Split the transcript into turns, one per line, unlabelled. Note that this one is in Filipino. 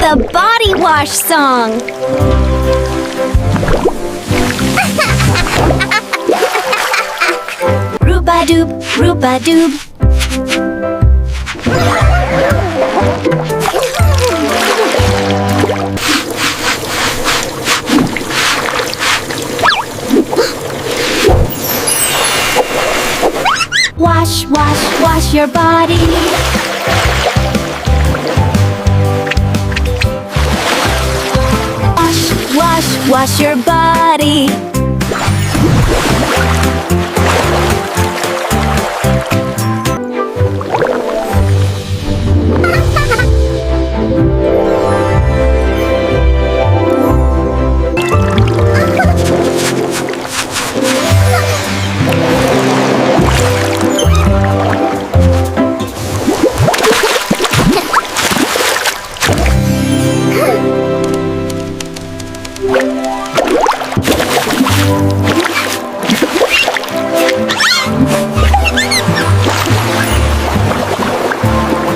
the body wash song. Roopa-doop, roopa-doop. Wash, wash, wash your body. Wash, wash, wash your body.